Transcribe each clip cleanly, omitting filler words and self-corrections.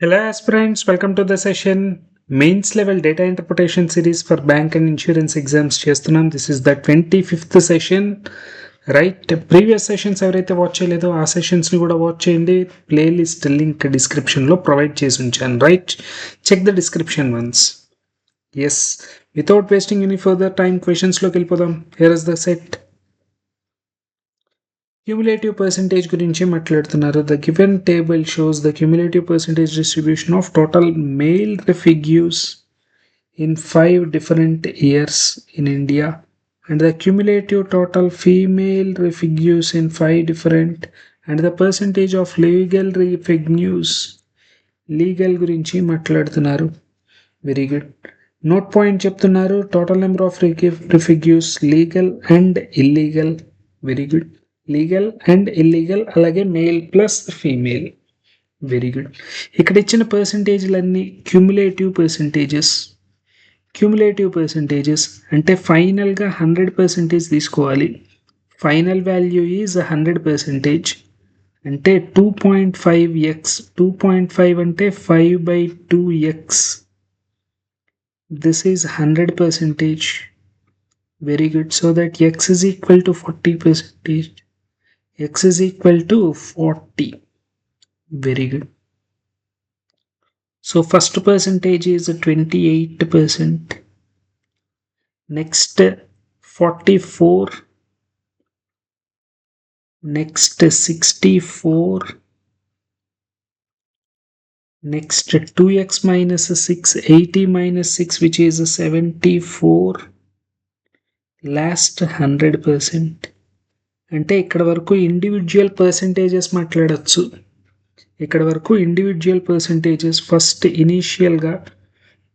Hello aspirants, welcome to the session. Mains level data interpretation series for bank and insurance exams చేస్తున్నాం. This is the 25th session. Right, previous sessions ఎవరైతే watch చేయలేదో ఆ సెషన్స్ని కూడా watch చేయండి. Playlist link డిస్క్రిప్షన్లో provide చేసి ఉంచాను. Right, check the description once. Yes, without wasting any further time క్వశ్చన్స్లోకి వెళ్ళిపోదాం. Here is the set. Cumulative percentage గురించి మాట్లాడుతున్నారు. The given table shows the cumulative percentage distribution of total male refugees in 5 different years in India and the cumulative total female refugees in 5 different and the percentage of legal refugees. Legal గురించి మాట్లాడుతున్నారు. Very good. Note point చెప్తున్నారు. Total number of refugees, legal and illegal. Very good. Legal and illegal, అలాగే male plus female. Very good. ఇక్కడ ఇచ్చిన పర్సంటేజ్లన్నీ cumulative పర్సంటేజెస్. Cumulative percentages అంటే ఫైనల్గా 100% తీసుకోవాలి. Final value is 100%. అంటే 2.5x. 2.5 అంటే 5/2x. This is 100%. Very good. So that x is equal to 40%. x is equal to 40. Very good. So first percentage is 28%. Next 44. Next 64. Next 2x minus 6, 80 minus 6, which is 74. Last 100%. అంటే ఇక్కడ వరకు individual percentages మాట్లాడచ్చు. ఇక్కడ వరకు individual percentages. First ఇనీషియల్గా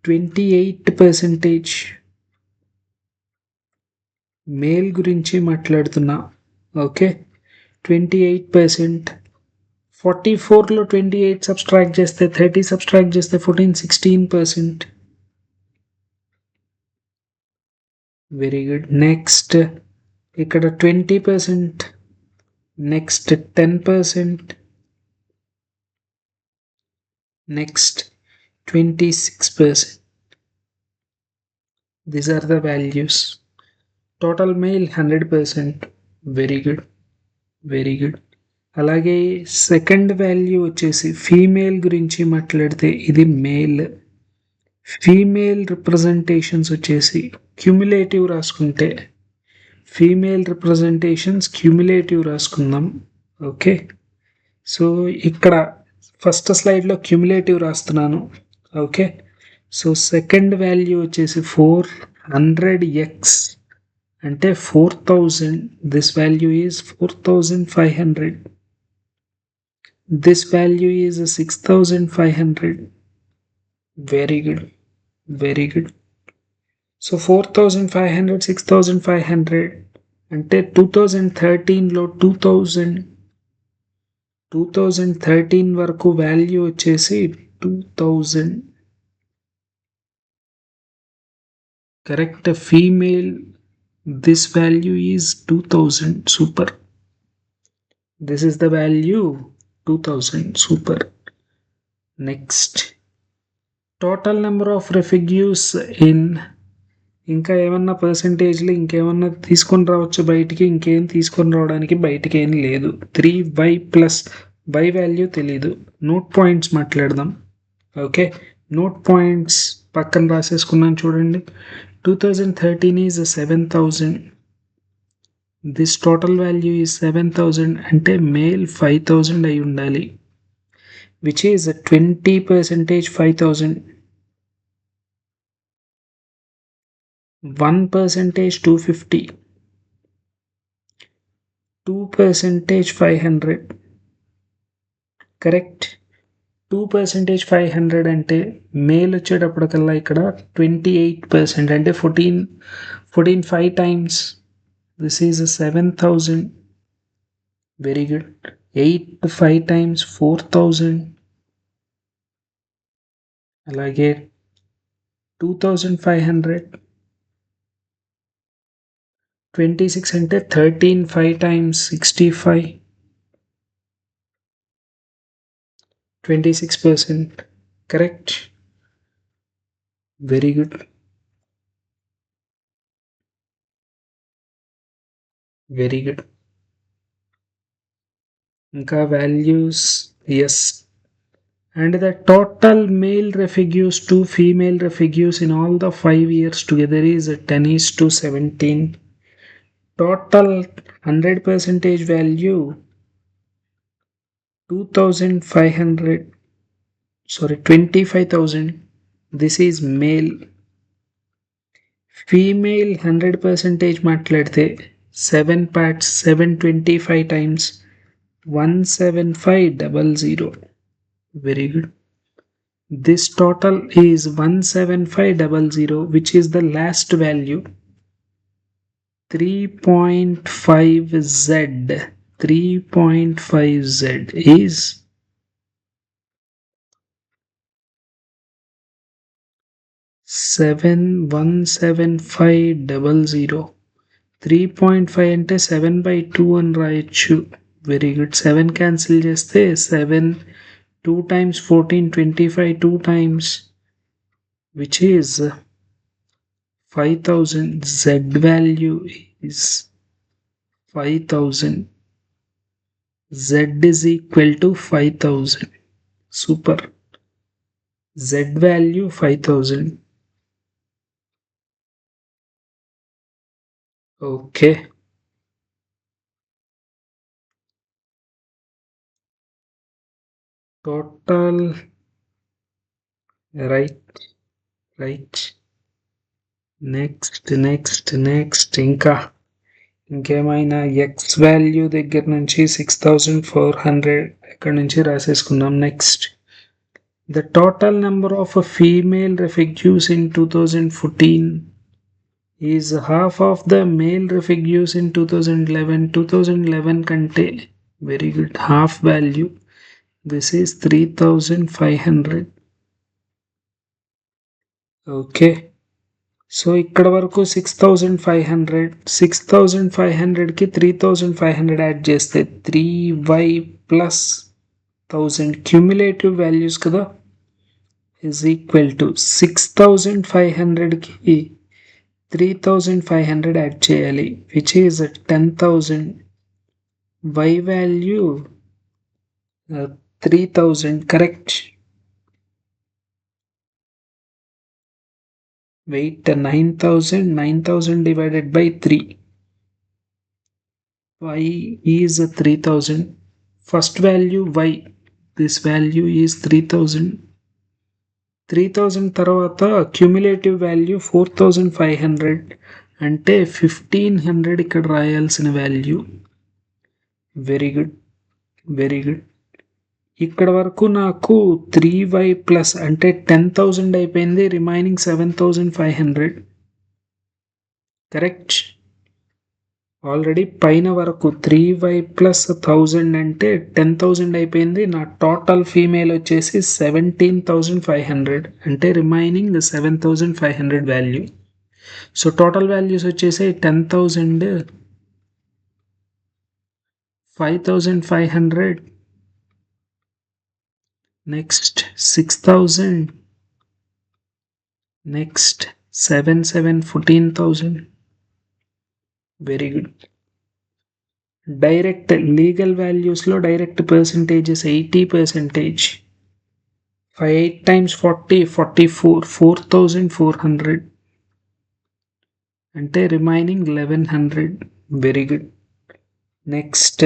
28% male గురించి మాట్లాడుతున్నా. Okay, 28%. 44లో 28 subtract చేస్తే 30 సబ్స్ట్రాక్ట్ చేస్తే 14, 16%. Very good. నెక్స్ట్ ఇక్కడ 20%. Next 10%. Next 26%. These are the values. Total male 100%. Very good, very good. అలాగే సెకండ్ వాల్యూ వచ్చేసి ఫీమేల్ గురించి మాట్లాడితే ఇది మేల్. ఫీమేల్ రిప్రజెంటేషన్స్ వచ్చేసి క్యూములేటివ్ రాసుకుంటే ఫీమేల్ రిప్రజెంటేషన్స్ క్యూములేటివ్ రాసుకుందాం. ఓకే, సో ఇక్కడ ఫస్ట్ స్లైడ్లో క్యూములేటివ్ రాస్తున్నాను. ఓకే, సో సెకండ్ వాల్యూ వచ్చేసి 400x అంటే 4000. This value is 4500. This value is 6500. Very good, very good. So 4500, 6500 అంటే 2013లో 2013 వరకు వాల్యూ వచ్చేసి 2000. Correct. Female this value is 2000. Super. This is the value 2000. Super. Next total number of refugees in. ఇంకా ఏమన్నా పర్సంటేజ్లు ఇంకేమన్నా తీసుకొని రావచ్చు బయటికి. ఇంకేం తీసుకొని రావడానికి బయటికి ఏం లేదు. 3y ప్లస్ బై వాల్యూ తెలీదు. నోట్ పాయింట్స్ మాట్లాడదాం. ఓకే, నోట్ పాయింట్స్ పక్కన రాసేసుకున్నాను చూడండి. 2013 is 7000. This total value is 7000 అంటే మేల్ 5000 అయి ఉండాలి, విచ్ ఈజ్ 20%. 5000. 1% 250. 2% 500. కరెక్ట్. 2% 500 అంటే మేల్ వచ్చేటప్పటికల్లా ఇక్కడ 28% అంటే 14 5 times. This is 7000. Very good. 8 5 times 4000. అలాగే 2500. 26 అంటే 13 5 times 65. 26%. Correct. Very good. Very good. ఇంకా values. Yes. And the total male refugees to female refugees in all the 5 years together is 10:17. Total 100 percentage value 2500, sorry 25,000. This is male. Female 100 percentage మాట్లాడితే 7 parts 725 times 17500. Very good. This total is 17500, which is the last value. 3.5z. 3.5z is 7,17500. 3.5 అంటే 7/2 అని రాయొచ్చు. Very good. 7 cancel చేస్తే 7 2 times 14 25 2 times, which is 5,000. Z value is 5,000. Z is equal to 5,000. Super. Z value 5,000. Okay. Total. Right. Next ఇంకేమైనా x value దగ్గర నుంచి 6,400 ఇక్కడ నుంచి రాసేసుకుందాం. Next, the total number of female refugees in 2014 is half of the male refugees in 2011. 2011 కంటే very good half value. This is 3,500. Okay. So ఇక్కడ వరకు 6,500కి 3,500 యాడ్ చేస్తే 3y ప్లస్ 1000 క్యూములేటివ్ వాల్యూస్ కదా, ఈజ్ ఈక్వల్ టు 6,500కి 3,500 add చేయాలి, which is 10,000. y value 3,000. Correct. Wait, 9,000 divided by 3. Y is 3,000. First value y. This value is 3,000. 3,000 తర్వాత cumulative value 4,500. అంటే 1,500 ఇక్కడ రాయాల్సిన వాల్యూ. Very good. ఇక్కడ వరకు నాకు 3y ప్లస్ అంటే 10,000 అయిపోయింది. రిమైనింగ్ 7,500. కరెక్ట్. ఆల్రెడీ పైన వరకు 3y ప్లస్ 1000 అంటే 10,000 అయిపోయింది. నా టోటల్ ఫీమేల్ వచ్చేసి 17,500 అంటే remaining 7,500 value. So total values వచ్చేసి 10,000, 5,500, next 6,000, next 14,000. Very good. Direct legal values లో డైరెక్ట్ పర్సంటేజెస్ 80%. 8 times 40 44, 4,400 అంటే remaining 1,100. Very good. Next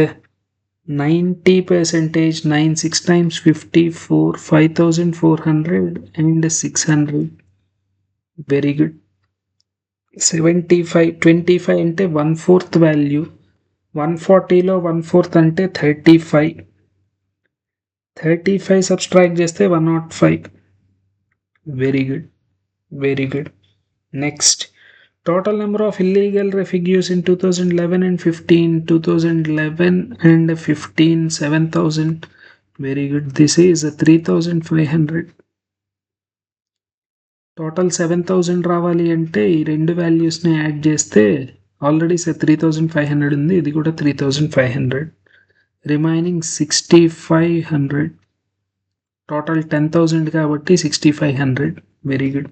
90%, 9 6 times 54, 5,400 and 600. Very good. 75 25 అంటే 1/4 వాల్యూ. 140లో 1/4 అంటే 35. 35 సబ్స్ట్రాక్ట్ చేస్తే 105. Very good. Next, total number of illegal refugees in 2011 and 15. 2011 and 15, 7,000. Very good. This is 3,500. Total 7,000 రావాలి అంటే ఈ రెండు వాల్యూస్ని యాడ్ చేస్తే ఆల్రెడీ 3,500 ఉంది, ఇది కూడా 3,500. రిమైనింగ్ 6,500. టోటల్ 10,000 కాబట్టి 6,500. Very good.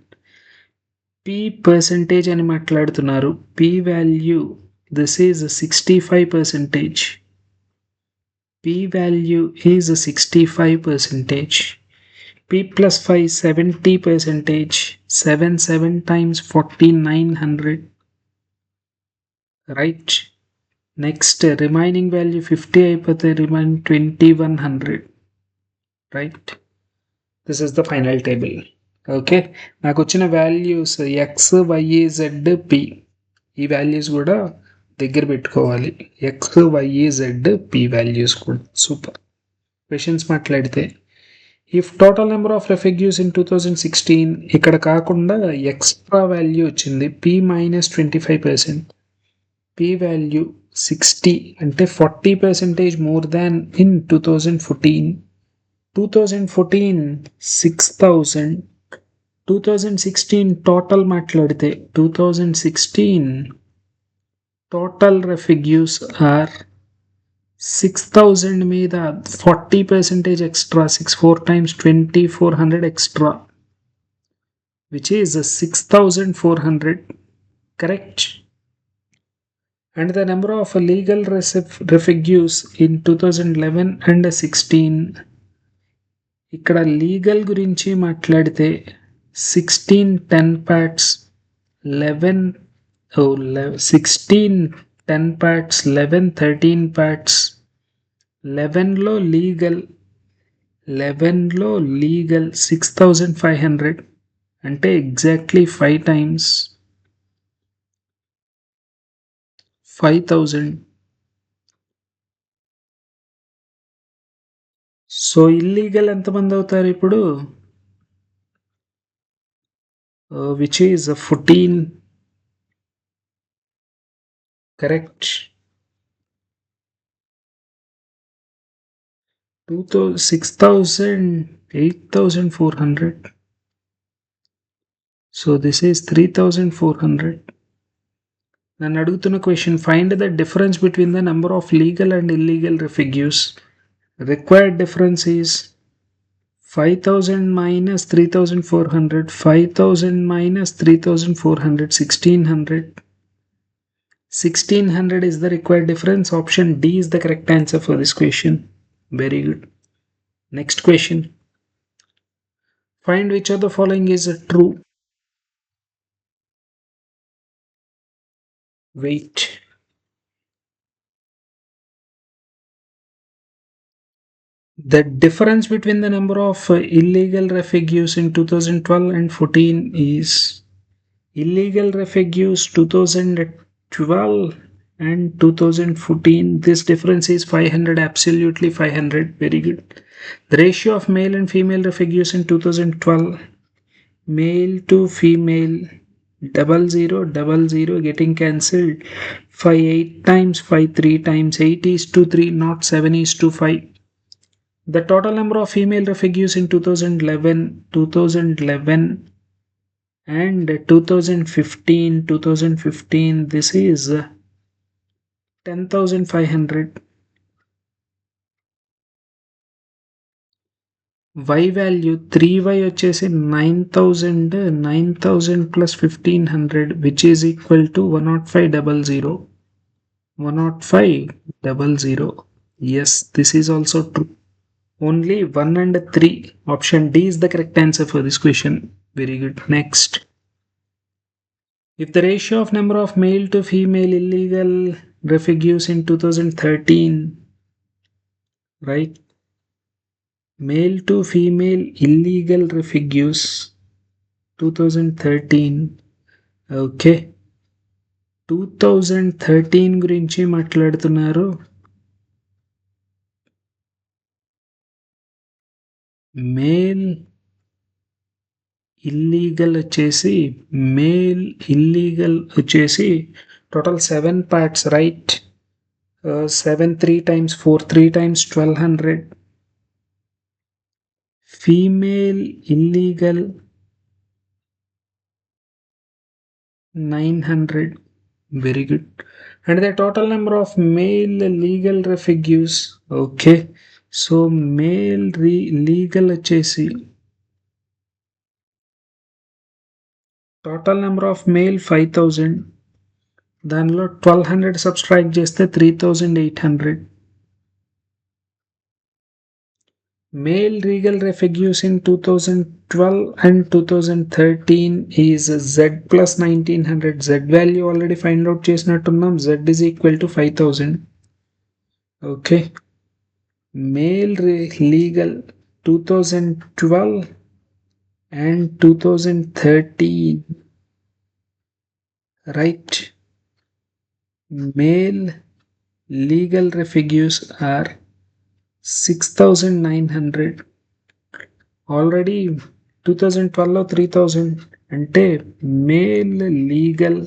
పీ పర్సెంటేజ్ అని మాట్లాడుతున్నారు. P value, this is 65%. P value is 65%. P plus 5 70%. 7 times 4900. Right. Next remaining value 50 అయిపోతే remain 2100. Right. This is the final table. Okay, నాకు వచ్చిన values X Y Z P, ఈ values కూడా దగ్గర పెట్టుకోవాలి. X Y Z P values కూడా. Super. Questions మాట్లాడితే if total number of refugees in 2016, ఇక్కడ కాకుండా ఎక్స్ట్రా వాల్యూ వచ్చింది పి మైనస్ 25%. పి వాల్యూ 60 అంటే 40% మోర్ దాన్ ఇన్ 2014. 2014 6000. 2016 టోటల్ మాట్లాడితే 2016 టోటల్ రెఫ్యూజీస్ ఆర్ 6,000 మీద 40% extra, 4 times 2,400 extra, which is 6,400. Correct. And the number of legal refugees in 2011 and 16. ఇక్కడ legal గురించి మాట్లాడితే 16 10 parts, 16 10 parts, 11 13 parts. 11లో legal 6,500 అంటే exactly 5 times 5,000. So illegal ఎంతమంది అవుతారు ఇప్పుడు? Which is 14. Correct. 6,000 8,400. So this is 3,400. నన్ను అడుగుతున్న question, find the difference between the number of legal and illegal refugees. Required difference is 5,000 minus 3,400. 5,000 minus 3,400, 1,600. 1,600 is the required difference. Option D is the correct answer for this question. Very good. Next question. Find which of the following is true. Wait. The difference between the number of illegal refugees in 2012 and 14 is illegal refugees 2012 and 2014. This difference is 500, absolutely 500. Very good. The ratio of male and female refugees in 2012, male to female 0000 getting cancelled. 5 8 times 5 3 times 8 is to 3, not 7 is to 5. The total number of female refugees in 2011 and 2015, this is 10,500. Y value 3y వచ్చేసి 9,000 plus 1,500, which is equal to 105,000. 105,000. Yes, this is also true. Only 1 and 3. Option D is the correct answer for this question. Very good. Next. If the ratio of number of male to female illegal refugees in 2013, right? Male to female illegal refugees 2013. Okay. 2013 గురించి మాట్లాడుతున్నారు. Male illegal total 7 parts, right? 7 3 times 4 3 times 1,200. Female illegal 900. Very good. And the total number of male legal refugees. Okay. So male legal వచ్చేసి total number of male 5000, దానిలో 1200 subtract చేస్తే 3800. Male regal refugees in 2012 and 2013 is Z plus 1900. Z value already find out చేసినట్టున్నాం. Z is equal to 5000. Okay. Male legal 2012 and 2013. Right. Male legal refugees are 6900. Already 2012లో 3000 అంటే male legal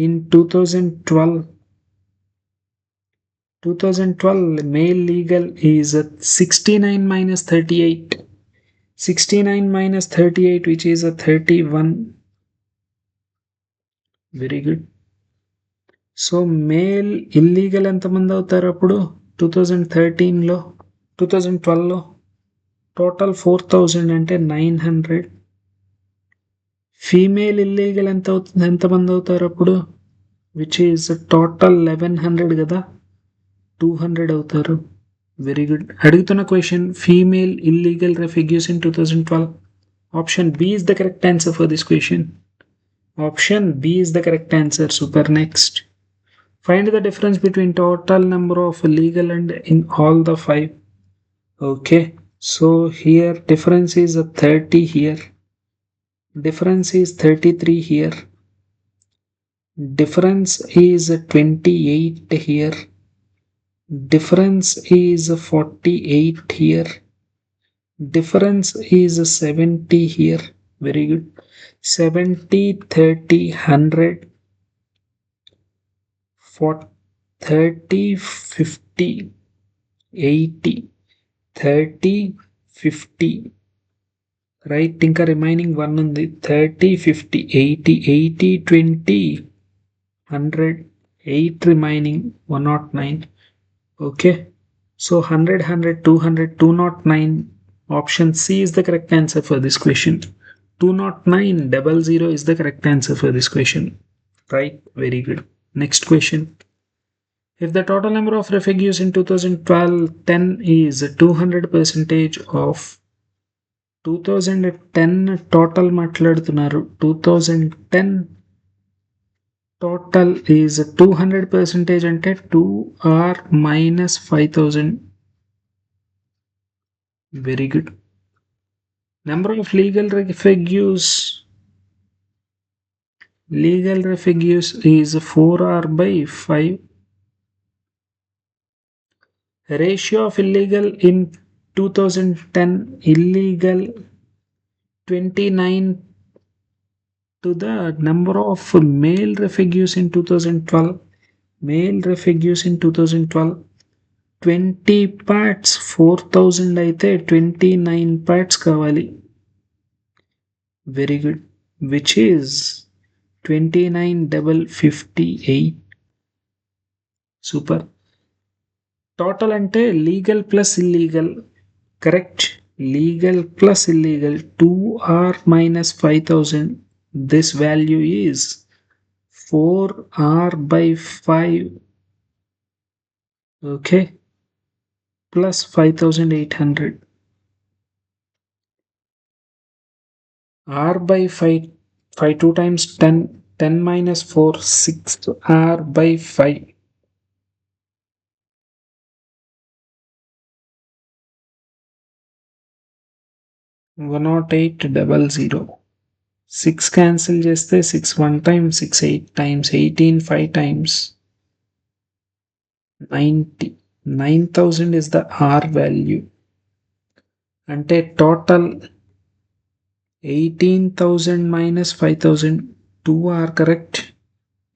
in 2012 male legal is 69 minus 38. 69 minus 38 which is a 31. Very good. So male illegal ఎంతమంది అవుతారు అప్పుడు 2013లో 2012లో total 4000 అంటే 900. Female illegal ఎంతమంది అవుతారు అప్పుడు which is total 1100 కదా, 200 అవుతారు. Very good. అడుగుతున్న question female illegal refugees in 2012. Option B is the correct answer for this question. Option B is the correct answer. Super. Next. Find the difference between total number of legal and in all the 5. Okay. So here difference is 30 here. Difference is 33 here. Difference is 28 here. Difference is 48 here. Difference is 70 here. Very good. 70, 30, 100, 30, 50, 80, 30, 50. Right, ఇంకా remaining 1 ఉంది. 30, 50, 80, 80, 20, 100, 8 remaining 109. Okay. So 100, 100, 200, 209. Option C is the correct answer for this question. 20900 is the correct answer for this question. Right, very good. Next question. If the total number of refugees in 2012-10 is 200% of 2010 total మాట్లాడుతున్నారు. 2010 total is 200% అంటే 2r minus 5000. Very good. Number of legal refugees is 4r by 5. Ratio of illegal in 2010 illegal 29 to the number of male refugees in 2012. Male refugees in 2012 20 parts 4000 అయితే 29 parts కావాలి. Very good. Which is 29,558. Super. Total అంటే legal plus illegal. Correct. Legal plus illegal 2r minus 5000. This value is 4r by 5. Okay. Plus 5800. R by 5. 5 2 times 10. 10 minus 4. 6r by 5. 10800. 6 cancel చేస్తే 6 1 time, 6 8 times, 18 5 times, 90. 9000 is the R value. అంటే total 18,000 minus 5,000. 2R correct.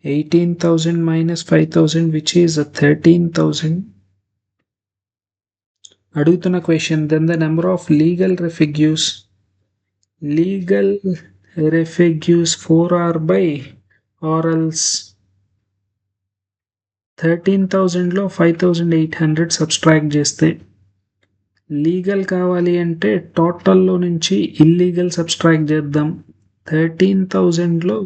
18,000 minus 5,000 which is 13,000. అడుగుతున్న question, then the number of legal refugees 4r by or else 13,000లో 5800 subtract చేస్తే legal కావాలి అంటే టోటల్లో నుంచి illegal subtract చేద్దాం. 13,000లో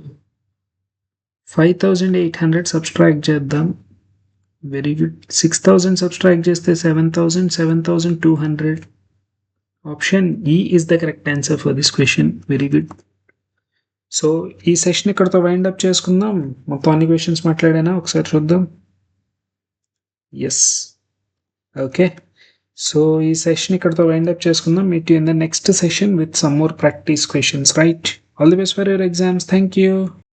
5,800 సబ్స్ట్రాక్ట్ చేద్దాం. Very good. 6,000 సబ్స్ట్రాక్ట్ చేస్తే 7,200. Option E is the correct answer for this question. Very good. So ఈ సెషన్ ఇక్కడతో వైండ్ అప్ చేసుకుందాం. మొత్తం అన్ని క్వశ్చన్స్ మాట్లాడానా ఒకసారి చూద్దాం. Yes, okay. సో ఈ సెషన్ ఇక్కడతో వైండ్ అప్ చేసుకుందాం. Meet you in the next session with some more practice questions, right? All the best for your exams. Thank you.